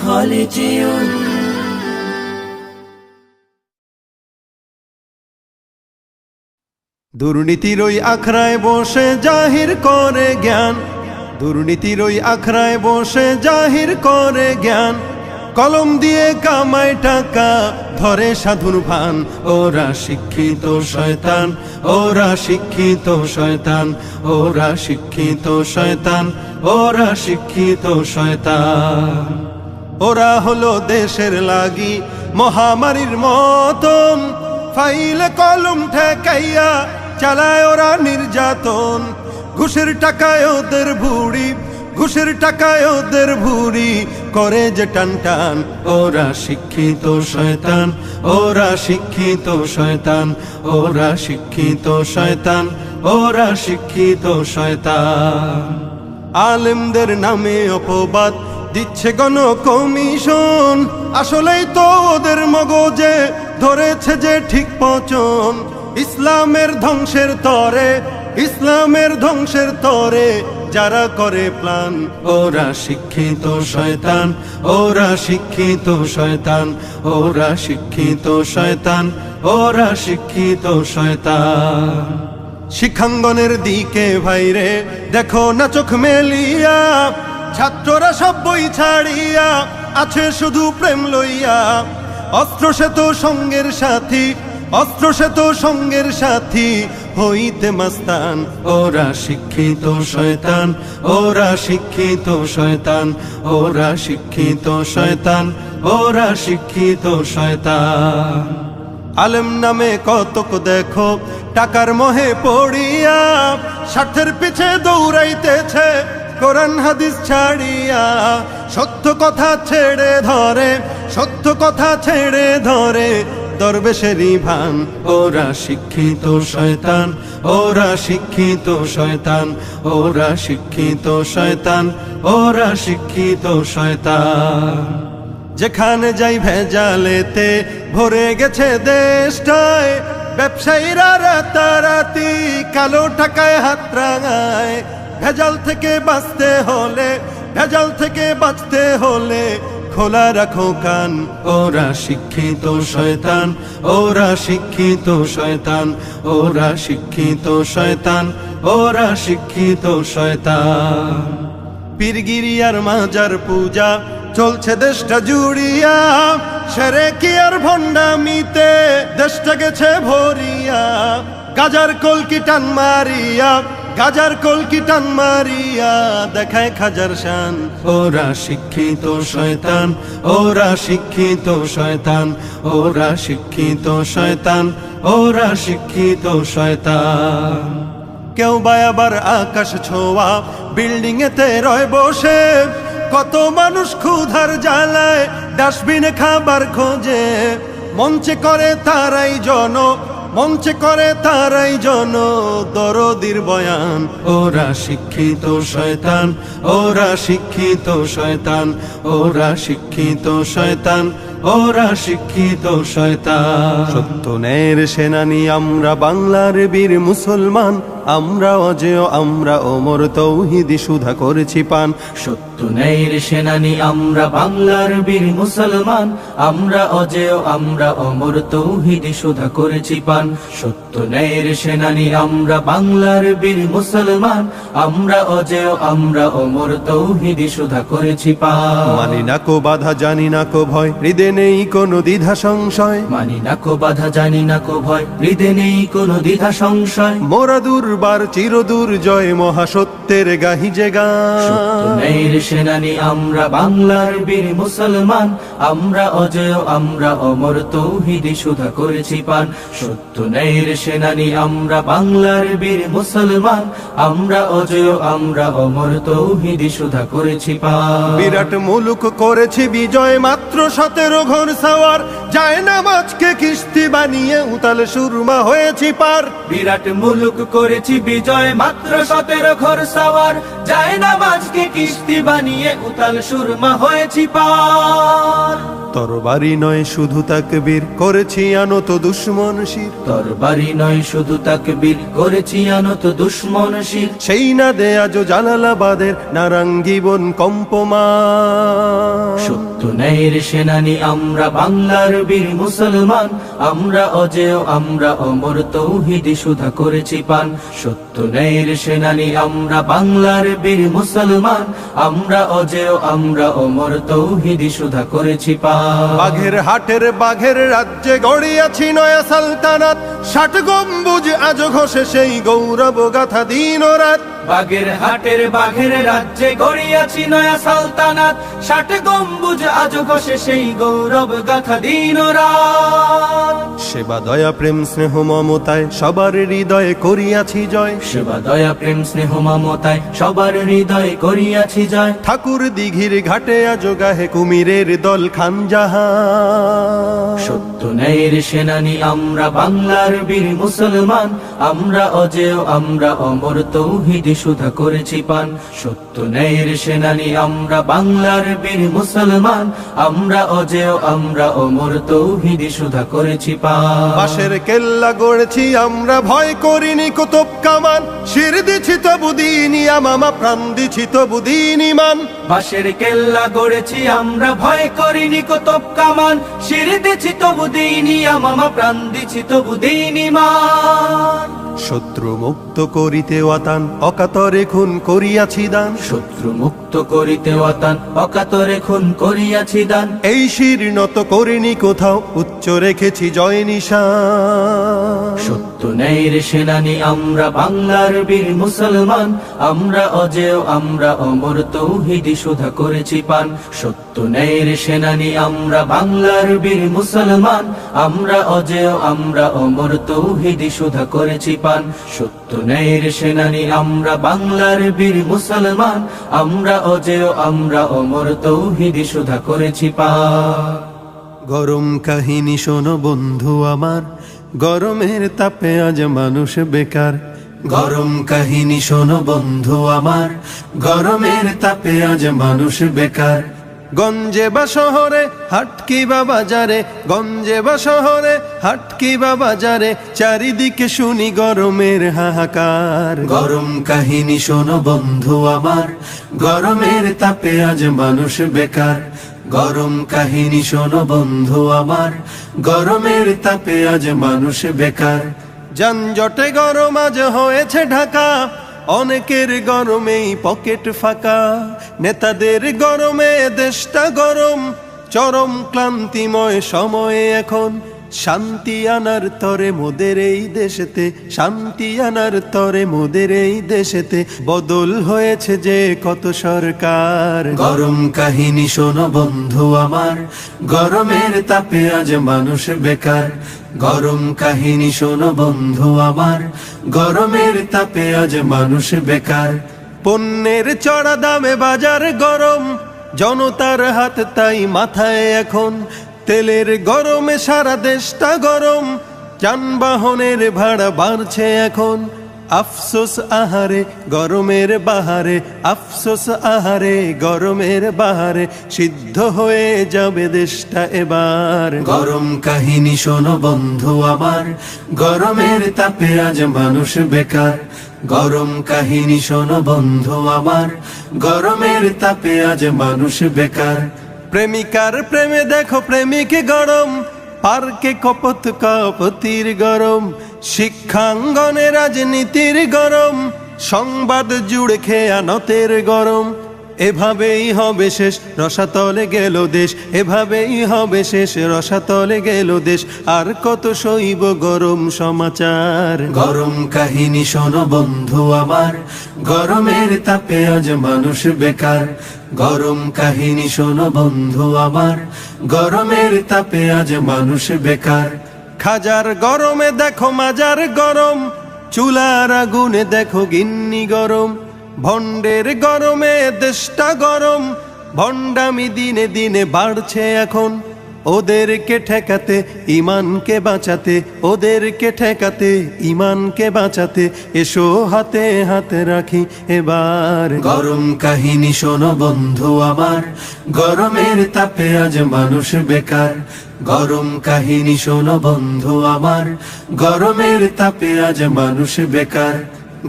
خالدون দুর্নীতির ওই আখড়ায় বসে জাহির করে জ্ঞান, দুর্নীতির ওই আখড়ায় বসে জাহির করে জ্ঞান, কলম দিয়ে কামায় টাকা ধরে সাধুর ভান। ওরা শিক্ষিত শয়তান, ওরা শিক্ষিত শয়তান, ওরা শিক্ষিত শয়তান, ওরা শিক্ষিত শয়তান। ওরা হলো দেশের লাগি মহামারীর মতন, ফাইলে কলম ঠেকাইয়া চালায় ওরা নির্যাতন। ঘুষের টাকায় ওদের ভুড়ি, ঘুষের টাকায় ওদের ভুড়ি করে যে টান টান। ওরা শিক্ষিত শয়তান, ওরা শিক্ষিত শয়তান, ওরা শিক্ষিত শয়তান, ওরা শিক্ষিত শয়তান। আলেমদের নামে অপবাদ দিচ্ছে গণ কমিশন, আসলেই তো ওদের মগজে ধরেছে যে ঠিক পচন। ইসলামের ধ্বংসের তরে, ইসলামের ধ্বংসের তরে যারা করে প্ল্যান। ওরা শিক্ষিত শয়তান, ওরা শিক্ষিত শয়তান, ওরা শিক্ষিত শয়তান, ওরা শিক্ষিত শয়তান। শিক্ষাঙ্গনের দিকে ভাইরে দেখো না চোখ মেলিয়া, ছাত্ররা সব বই ছাড়িয়া আছে শুধু প্রেম লইয়া। অস্ত্র সে তো সঙ্গের সাথী, অস্ত্র সে তো সঙ্গের সাথী হইতে মাস্তান। ওরা শিক্ষিত শয়তান, ওরা শিক্ষিত শয়তান, ওরা শিক্ষিত শয়তান, ওরা শিক্ষিত শয়তান। আলেম নামে কতক দেখো টাকার মোহে পড়িয়া, স্বার্থের পিছে দৌড়াইতেছে কোরআন হাদিস ছাড়িয়া। সত্য কথা ছেড়ে ধরে, সত্য কথা ছেড়ে ধরে দরবেশেরই ভান। ওরা শিক্ষিত শয়তান, ওরা শিক্ষিত শয়তান, ওরা শিক্ষিত শয়তান, ওরা শিক্ষিত শয়তান। যেখানে যাই ভেজালেতে ভরে গেছে দেশটায়, ব্যবসায়ীরা রাতারাতি কালো টাকায় হাত রাঙায়। ভেজাল থেকে বাঁচতে হলে, ভেজাল থেকে বাঁচতে হলে খোলা রাখো কান। ওরা শিক্ষিত শয়তান, ওরা শিক্ষিত শয়তান, ওরা শিক্ষিত শয়তান, ওরা শিক্ষিত শয়তান। পীরগিরি আর মাজার পূজা চলছে দেশটা জুড়িয়া, সেরে কি আর ভণ্ডামিতে দেশটা গেছে ভরিয়া। গাজার কলকি টান মারিয়া, গাজার কলকি টান মারিয়া দেখায় খাজার শান। ওরা শিক্ষিত শয়তান, ওরা শিক্ষিত শয়তান, ওরা শিক্ষিত শয়তান, ওরা শিক্ষিত শয়তান। কেউ বা আবার আকাশ ছোঁয়া বিল্ডিং এতে রয় বসে, কত মানুষ ক্ষুধার জ্বালায় ডাস্টবিনে খাবার খোঁজে। মঞ্চে করে তারাই জন, মঞ্চে করে তারাই জন দরদির বয়ান। ওরা শিক্ষিত শয়তান, ওরা শিক্ষিত শয়তান, ওরা শিক্ষিত শয়তান, ওরা শিক্ষিত শয়তান। সত্য ন্যায়ের সেনানী আমরা বাংলার বীর মুসলমান, আমরা অজেয় আমরা ওমর তৌহিদি সুধা করেছি পান। সত্য ন্যায়ের সেনানী আমরা বাংলার বীর মুসলমান, আমরা অজেয় আমরা অমর তৌহিদি সুধা করেছি পান। সত্য ন্যায়ের সেনানী আমরা বাংলার বীর মুসলমান, আমরা অজেয় আমরা অমর তৌহিদি সুধা করেছি পান। মানি না কো বাধা জানি না কো ভয়, হৃদে নেই কোনো দ্বিধা সংশয়। মানি না কো বাধা জানি না কো ভয়, হৃদে নেই কোনো দ্বিধা সংশয়। মোরা দুর্বার চিরদূর জয় মহাসত্যের গাহি যে গান। সত্য ন্যায়ের সেনানী আমরা বাংলার বীর মুসলমান, আমরা অজেয় আমরা অমর তৌহিদি সুধা করেছি পান। সত্য ন্যায়ের সেনানী আমরা বাংলার বীর মুসলমান, আমরা অজেয় আমরা অমর তৌহিদি সুধা করেছি পান। বিরাট মুলুক করেছি বিজয় মাত্র 17 ঘর সাওয়ার, যায় না মাছকে কিস্তি বানিয়ে উতাল সুরমা হয়েছি পার। বিরাট মুলুক করেছি বিজয় মাত্র 17 ঘর সাওয়ার, যায় না মাছকে কিস্তি বানিয়ে উতাল সুরমা হয়েছি পার। তরবারি নয় শুধু তাকবীর করেছি আনত দুশ্মন শির। তরবারি নয় শুধু তাকবীর করেছি আনত দুশ্মন শির। সেই না দে আজ জালালাবাদের নারাঙ্গীবন কম্পমান। সত্য ন্যায়ের সেনানি আমরা বাংলার বীর মুসলমান, আমরা অজেয় আমরা অমর তৌহিদি সুধা করেছি পান। সত্য ন্যায়ের সেনানি আমরা বাংলার বীর মুসলমান, আমরা অজেয় আমরা অমর তৌহিদি সুধা করেছি পান। বাঘের হাটের বাঘের রাজ্যে গড়িয়াছি নয়া সালতানাত, 60 গম্বুজ আজ ঘষে সেই গৌরব গাথা দিন ও রাত। বাগের হাটের বাঘের রাজ্যে গড়িয়াছি নয়া সালতানাত, 60 গম্বুজ আজ ঘষে সেই গৌরব গাথা দিন ও রাত। সেবা দয়া প্রেম স্নেহ মমতায় সবার হৃদয়ে করিয়াছি জয়, সেবা দয়া প্রেম স্নেহ মমতায় সবার হৃদয়ে করিয়াছি জয়। ঠাকুর দিঘির ঘাটে আজ গাহে কুমিরের দল খানজাহান। সত্য ন্যায়ের সেনানি আমরা বাংলার বীর মুসলমান, আমরা অজেয় আমরা অমর তৌহিদি সুধা করেছি পান। সত্য ন্যায়ের সেনানি আমরা বাংলার বীর মুসলমান, আমরা অজেয় আমরা অমর তৌহিদি সুধা করেছি পান। বাঁশের কেল্লা গড়েছি আমরা ভয় করিনি কুতুব কামান, শির দিছি তবু দিনি আমামা প্রাণ দিছি তবু দিন ইমান। বাঁশের কেল্লা গড়েছি আমরা ভয় করিনি কুতুব কামান, শির দিছি তবু দিনি আমামা প্রাণ দিছি তবু দিন ইমান। শত্রু মুক্ত করিতে ওয়াতান অকাতরে খুন করিয়াছি দান, শত্রু মুক্ত করিতে ওয়াতান অকাতরে খুন করিয়াছি দান। এই শির নত করিনি কোথাও উচ্চ রেখেছি জয় নিশান। সত্য ন্যায়ের সেনানি আমরা বাংলার বীর মুসলমান, আমরা অজেয় আমরা অমর তৌহিদি সুধা করেছি পান। সত্য ন্যায়ের সেনানি আমরা বাংলার বীর মুসলমান, আমরা অজেয় আমরা অমর তৌহিদি সুধা করেছি পান। সত্য ন্যায়ের সেনানি আমরা বাংলার বীর মুসলমান, আমরা অজেয় আমরা অমর তৌহিদি সুধা করেছি পান। গরম কাহিনী শোনো বন্ধু আমার, গরমের তাপে আজ মানুষ বেকার। গরম কাহিনী শোনো বন্ধু আমার, গরমের তাপে আজ মানুষ বেকার। গঞ্জে বা শহরে হাটকি বা বাজারে, গঞ্জে বা শহরে হাটকি বা বাজারে, চারিদিকে শুনি গরমের হাহাকার। গরম কাহিনী শোনো বন্ধু আমার, গরমের তাপে আজ মানুষ বেকার। গরম কাহিনী শোনো বন্ধু আমার, গরমের তাপে আজ মানুষ বেকার। যানজটে গরম আজ হয়েছে ঢাকা, অনেকের গরমেই পকেট ফাঁকা। নেতাদের গরমে দেশটা গরম, চরম ক্লান্তিময় সময়ে এখন শান্তি আনার তরে মোদের এই দেশেতে, শান্তি আনার তরে মোদের এই দেশেতে বদল হয়েছে যে কত সরকার। গরম কাহিনী শোনো বন্ধু আমার, গরমের তাপে আজ মানুষ বেকার। গরম কাহিনী শোনো বন্ধু আমার, গরমের তাপে আজ মানুষ বেকার। পণ্যের চড়া দামে বাজার গরম, জনতার হাত তাই মাথায় এখন। তেলের গরমে সারা দেশটা গরম, যানবাহনের ভাড়া বাড়ছে এখন। আফসোস আহারে গরমের বাহারে, আফসোস আহারে গরমের বাহারে, সিদ্ধ হয়ে যাবে দেশটা এবার। গরম কাহিনী শোনো বন্ধু আমার, গরমের তাপে আজ মানুষ বেকার। গরম কাহিনী শোনো বন্ধু আমার, গরমের তাপে আজ মানুষ বেকার। প্রেমিকার প্রেমে দেখো প্রেমিক গরম, পার্কে কপত কপতির গরম। শিক্ষাঙ্গনে রাজনীতির গরম, সংবাদ জুড়ে খেয়ানতের গরম। এভাবেই হবে শেষ রসাতলে গেল দেশ, এভাবেই হবে শেষ রসাতলে গেল দেশ। আর কত সইব গরম সমাচার। গরম কাহিনী শোনো বন্ধু আমার, গরমের তাপে আজ মানুষ বেকার। গরম কাহিনী শোনো বন্ধু আমার, গরমের তাপে আজ মানুষ বেকার। খাজার গরমে দেখো মাজার গরম, চুলার আগুনে দেখো গিন্নি গরম। ভণ্ডের গরমে দেশটা গরম, ভণ্ডামি দিনে দিনে বাড়ছে এখন। ওদেরকে ঠেকাতে ইমানকে বাঁচাতে, ওদেরকে ঠেকাতে ইমানকে বাঁচাতে, এসো হাতে হাত রাখি এবার। গরম কাহিনী শোনো বন্ধু আমার, গরমের তাপে আজ মানুষ বেকার। গরম কাহিনী শোনো বন্ধু আমার, গরমের তাপে আজ মানুষ বেকার।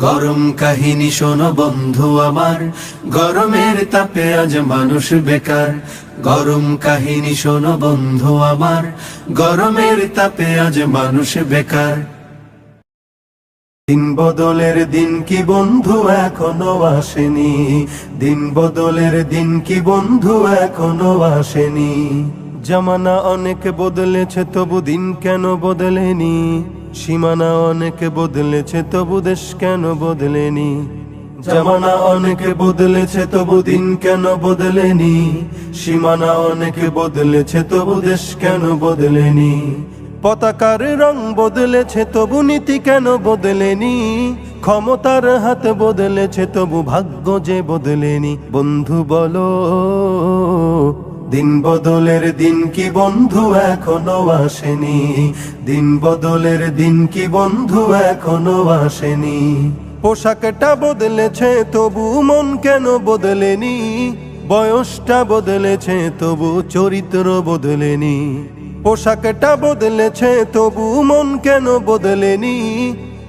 গরম কাহিনী শোনো বন্ধু আমার, গরমের তাপে আজ মানুষ বেকার। গরম কাহিনী শোনো বন্ধু আমার, গরমের তাপে আজ মানুষ বেকার। দিন বদলের দিন কি বন্ধু এখনো আসেনি, দিন বদলের দিন কি বন্ধু এখনো আসেনি। জামানা অনেক বদলেছে তবু দিন কেন বদলেনি, সীমানা অনেক বদলেছে তবু দেশ কেন বদলেনি। জামানা অনেক বদলেছে তবু দিন কেন বদলেনি, সীমানা অনেক বদলেছে তবু দেশ কেন বদলেনি। পতাকার রং বদলেছে তবু নীতি কেন বদলেনি, ক্ষমতার হাত বদলেছে তবু ভাগ্য যে বদলেনি। বন্ধু বলো দিন বদলের দিন কি বন্ধু এখনো আসেনি, দিন বদলের দিন কি বন্ধু এখনো আসেনি। পোশাকটা বদলেছে তবু মন কেন বদলেনি, বয়সটা বদলেছে তবু চরিত্র বদলেনি। পোশাকটা বদলেছে তবু মন কেন বদলেনি,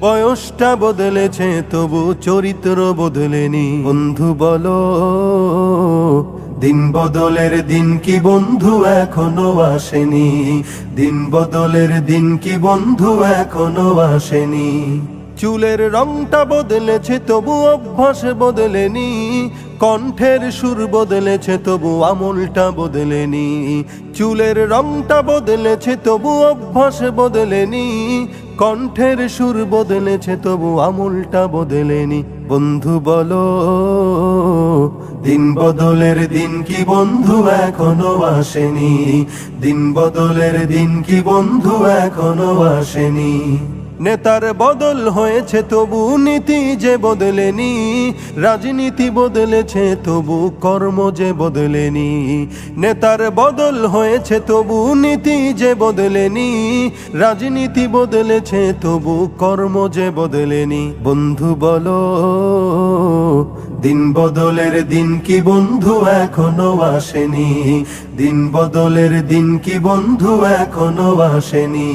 বয়সটা বদলেছে তবু চরিত্র বদলেনি। বন্ধু বলো দিন বদলের দিন কি বন্ধু এখনো আসেনি, দিন বদলের দিন কি বন্ধু এখনো আসেনি। চুলের রংটা বদলেছে তবু অভ্যাস বদলেনি, কণ্ঠের সুর বদলেছে তবু আমলটা বদলেনি। চুলের রংটা বদলেছে তবু অভ্যাস বদলেনি, কণ্ঠের সুর বদলেছে তবু আমলটা বদলেনি। বন্ধু বলো দিন বদলের দিন কি বন্ধু এখনো আসেনি, দিন বদলের দিন কি বন্ধু এখনো আসেনি। নেতার বদল হয়েছে তবু নীতি যে বদলেনি, রাজনীতি বদলেছে তবু কর্ম যে বদলেনি। নেতার বদল হয়েছে তবু নীতি যে বদলেনি, রাজনীতি বদলেছে তবু কর্ম যে বদলেনি। বন্ধু বলো দিন বদলের দিন কি বন্ধু এখনো আসেনি, দিন বদলের দিন কি বন্ধু এখনো আসেনি।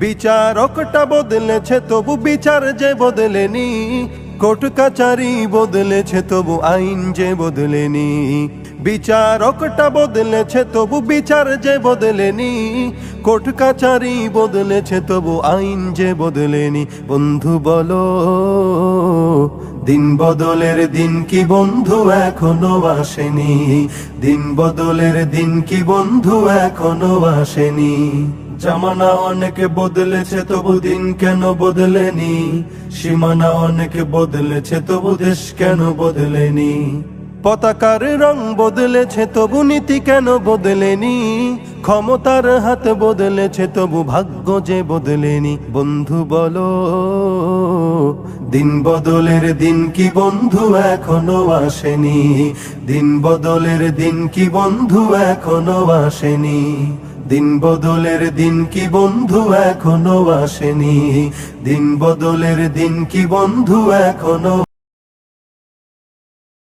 বিচারকটা বদলেছে তবু বিচার যে বদলেনি, কোর্ট কাচারি বদলেছে তবু আইন যে বদলেনি। বিচারকটা বদলেছে তবু বিচার যে বদলেনি, কোর্ট কাচারি বদলেছে তবু আইন যে বদলেনি। বন্ধু বলো দিন বদলের দিন কি বন্ধু এখনো আসেনি, দিন বদলের দিন কি বন্ধু এখনো আসেনি। জামানা অনেক বদলেছে তবু দিন কেন বদলেনি, সীমানা অনেক বদলেছে তবু দেশ কেন বদলেনি। পতাকার রং বদলেছে তবু নীতি কেন বদলেনি, ক্ষমতার হাত বদলেছে তবু ভাগ্য যে বদলেনি। বন্ধু বলো দিন বদলের দিন কি বন্ধু এখনো আসেনি, দিন বদলের দিন কি বন্ধু এখনো আসেনি। দিন বদলের দিন কি বন্ধু এখনো আসেনি, দিন বদলের দিন কি বন্ধু এখনো